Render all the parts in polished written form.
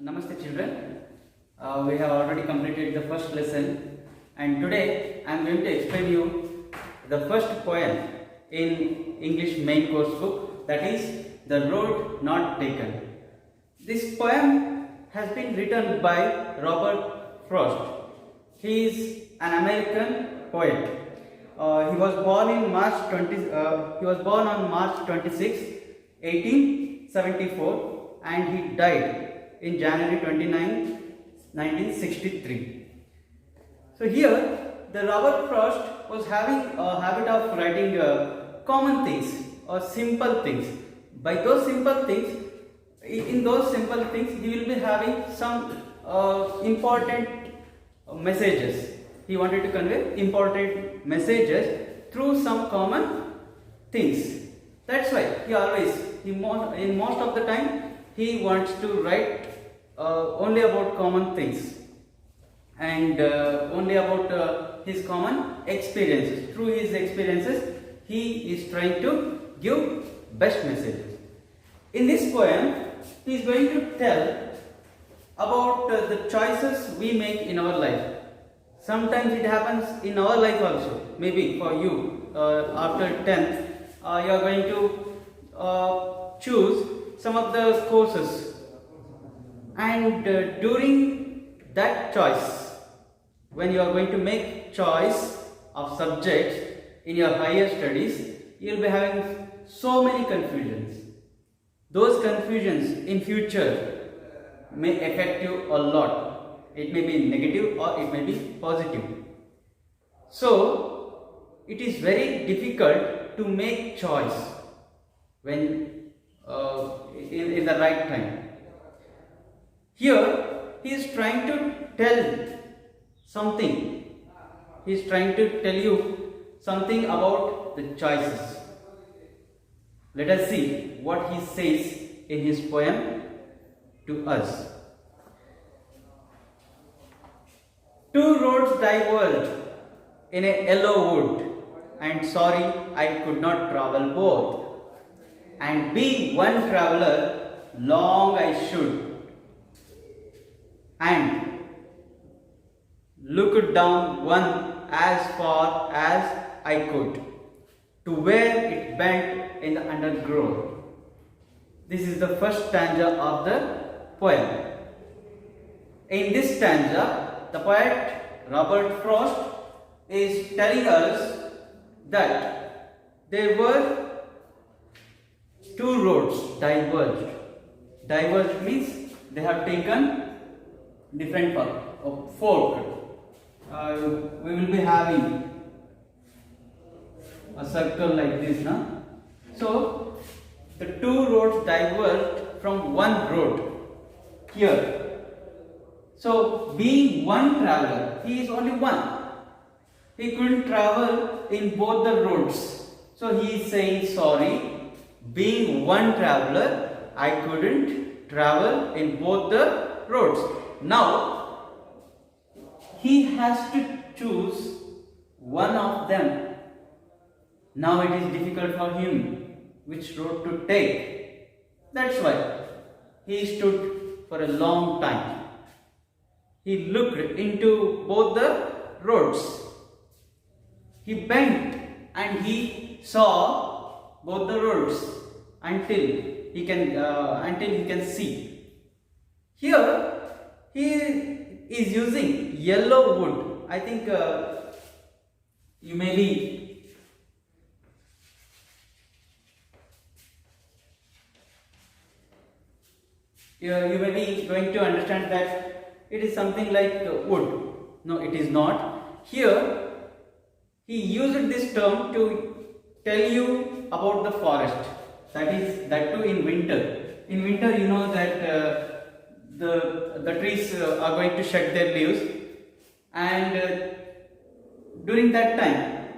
Namaste children. We have already completed the first lesson and today I am going to explain you the first poem in English main course book, that is The Road Not Taken. This poem has been written by Robert Frost. He is an American poet. He was born on March 26, 1874 and he died in January 29, 1963. So here the Robert Frost was having a habit of writing common things or simple things. By those simple things, in those simple things he will be having some important messages. He wanted to convey important messages through some common things. That's why he always, in most of the time, he wants to write only about common things and only about his common experiences. Through his experiences, he is trying to give best messages. In this poem, he is going to tell about the choices we make in our life. Sometimes it happens in our life also. Maybe for you, after 10th, you are going to choose some of the courses. And during that choice, when you are going to make choice of subjects in your higher studies, you will be having so many confusions. Those confusions in future may affect you a lot. It may be negative or it may be positive. So, it is very difficult to make choice when in the right time. Here, he is trying to tell something. He is trying to tell you something about the choices. Let us see what he says in his poem to us. Two roads diverged in a yellow wood, and sorry I could not travel both. And being one traveller, long I should, and looked down one as far as I could, to where it bent in the undergrowth. This is the first stanza of the poem. In this stanza, the poet Robert Frost is telling us that there were two roads diverged. Diverged means they have taken different path of fork. We will be having a circle like this now. So the two roads diverged from one road here. So being one traveler, he is only one. He couldn't travel in both the roads. So he is saying sorry, being one traveler, I couldn't travel in both the roads. Now he has to choose one of them. Now it is difficult for him which road to take. That's why he stood for a long time. He looked into both the roads. He bent and he saw both the roads until he can see. Here he is using yellow wood. I think you may be going to understand that it is something like wood. No, it is not. Here he used this term to tell you about the forest. That too in winter. In winter, you know that the trees are going to shed their leaves, and during that time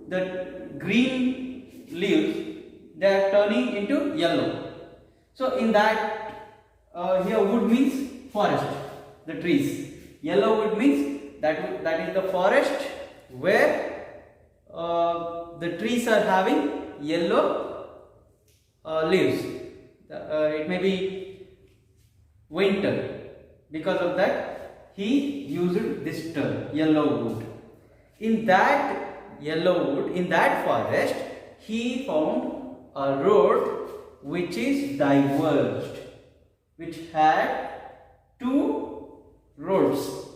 the green leaves, they are turning into yellow. So in that, here wood means forest, the trees. Yellow wood means that is the forest where the trees are having yellow leaves. It may be winter. Because of that, he used this term, yellow wood. In that yellow wood, in that forest, he found a road which is diverged, which had two roads.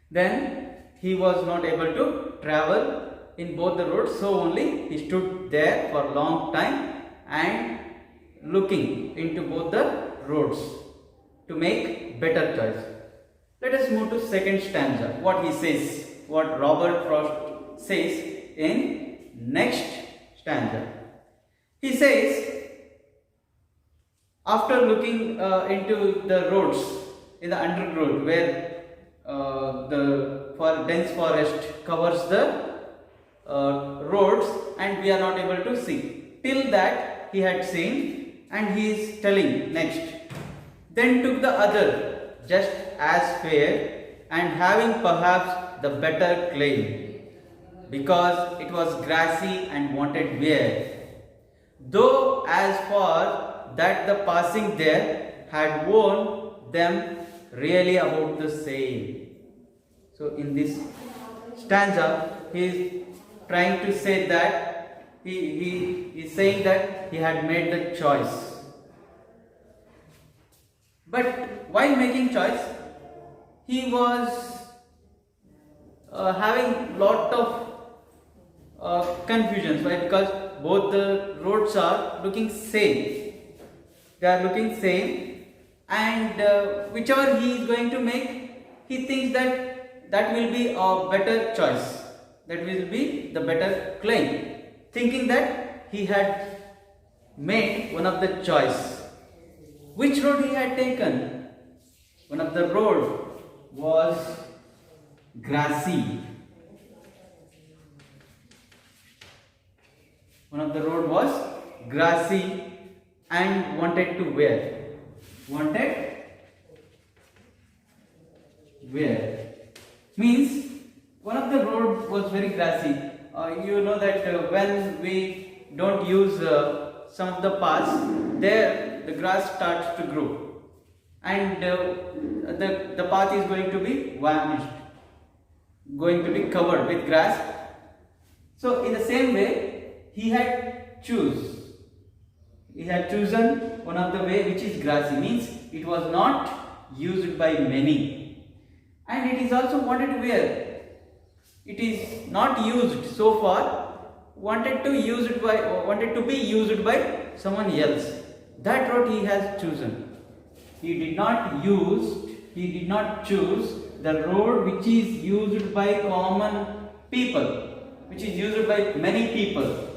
Then he was not able to travel in both the roads, so only he stood there for a long time and looking into both the roads to make better choice. Let us move to second stanza. What he says, what Robert Frost says in next stanza. He says, after looking into the roads in the undergrowth where the dense forest covers the roads and we are not able to see. Till that he had seen, and he is telling next. Then took the other just as fair, and having perhaps the better claim, because it was grassy and wanted wear. Though as far that the passing there had worn them really about the same. So in this stanza he is trying to say that he is saying that he had made the choice. But while making choice, he was having lot of confusions. Why? Because both the roads are looking same. They are looking same, and whichever he is going to make, he thinks that that will be a better choice. That will be the better claim. Thinking that he had made one of the choice. Which road he had taken? One of the road was grassy. One of the road was grassy and wanted to wear. Wanted wear. Means one of the road was very grassy. You know that when we don't use some of the paths, there the grass starts to grow, and the path is going to be vanished, going to be covered with grass. So in the same way, he had chosen one of the way which is grassy, means it was not used by many, and it is also wanted where it is not used so far, wanted to be used by someone else. That road he has chosen. He did not choose the road which is used by common people, which is used by many people,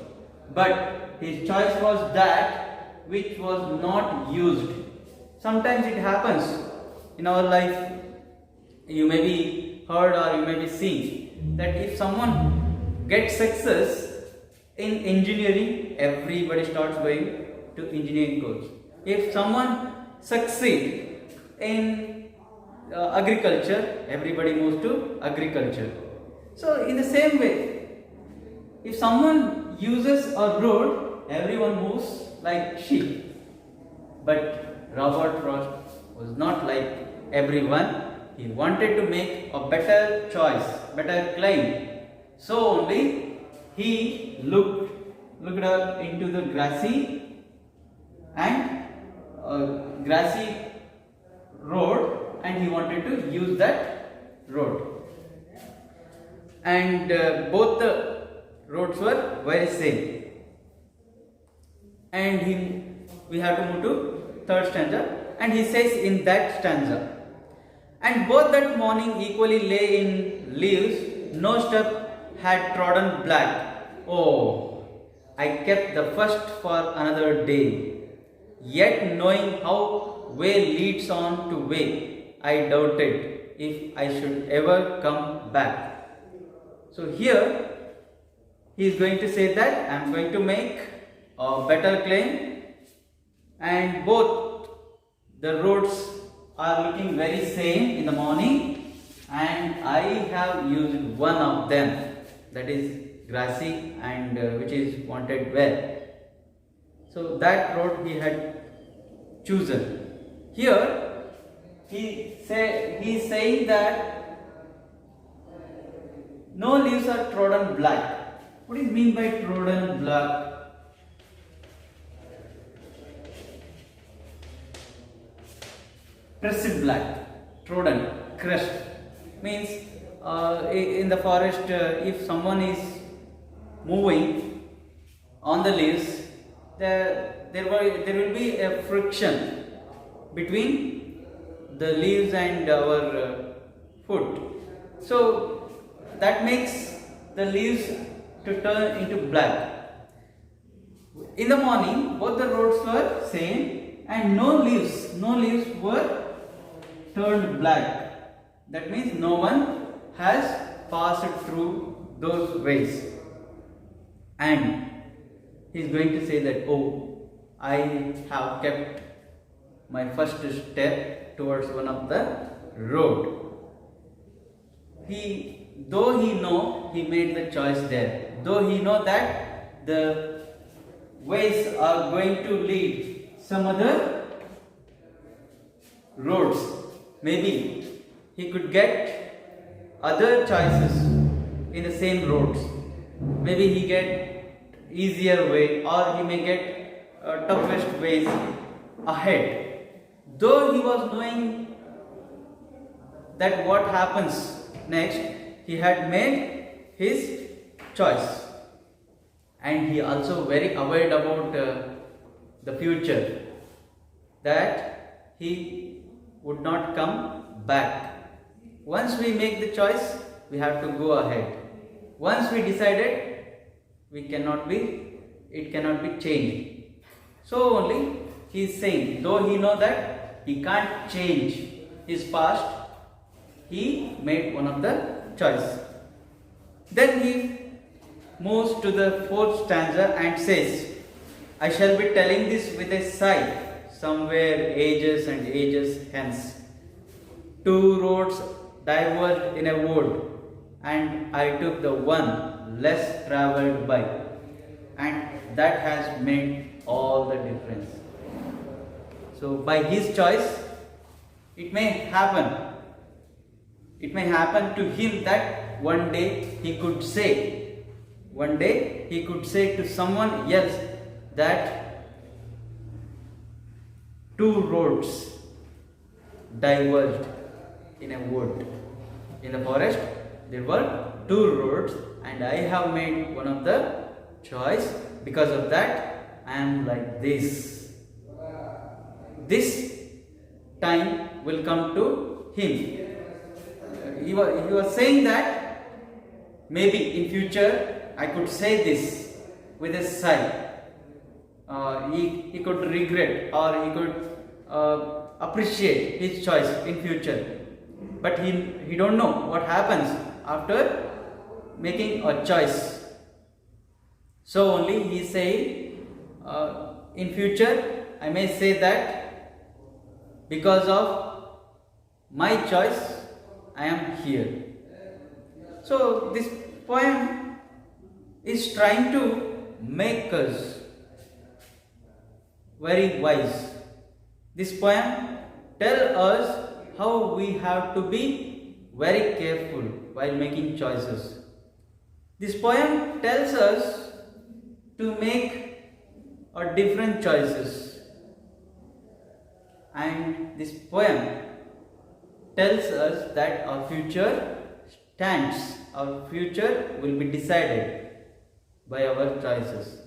but his choice was that which was not used. Sometimes it happens in our life. You may be heard or you may be seen that if someone gets success in engineering, everybody starts going to engineering course. If someone succeeds in agriculture, everybody moves to agriculture. So in the same way, if someone uses a road, everyone moves like sheep. But Robert Frost was not like everyone. He wanted to make a better choice, better claim. So only he looked up into the grassy road, and he wanted to use that road. And both the roads were very same. And we have to move to third stanza. And he says in that stanza, and both that morning equally lay in leaves, no step had trodden black. Oh, I kept the first for another day. Yet knowing how way leads on to way, I doubted if I should ever come back. So here he is going to say that I am going to make a better claim, and both the roads are looking very same in the morning, and I have used one of them, that is grassy and which is wanted well. So that road he had chosen. Here he's saying that no leaves are trodden black. What is mean by trodden black? Pressed black, trodden, crushed means in the forest if someone is moving on the leaves, there will be a friction between the leaves and our foot. So that makes the leaves to turn into black. In the morning, both the roads were same, and no leaves were turned black. That means no one has passed through those ways. And he is going to say that, oh, I have kept my first step towards one of the road. Though he know he made the choice there, though he know that the ways are going to lead some other roads, maybe he could get other choices in the same roads. Maybe he get easier way, or he may get toughest ways ahead. Though he was knowing that what happens next, he had made his choice, and he also very aware about the future, that he would not come back. Once we make the choice, we have to go ahead. Once we decided, it cannot be changed. So only he is saying, though he know that he can't change his past, he made one of the choice. Then he moves to the fourth stanza and says, I shall be telling this with a sigh, somewhere ages and ages hence. Two roads diverged in a wood, and I took the one less travelled by, and that has made all the difference. So by his choice, it may happen to him that one day he could say to someone else that two roads diverged in a wood. In the forest, there were two roads, and I have made one of the choice. Because of that, I am like this. This time will come to him. He was saying that maybe in future I could say this with a sigh. He could regret, or he could appreciate his choice in future. But he don't know what happens after making a choice. So only he is saying, in future I may say that because of my choice I am here. So this poem is trying to make us very wise. This poem tells us how we have to be very careful while making choices. This poem tells us to make different choices, and this poem tells us that our future stands, our future will be decided by our choices.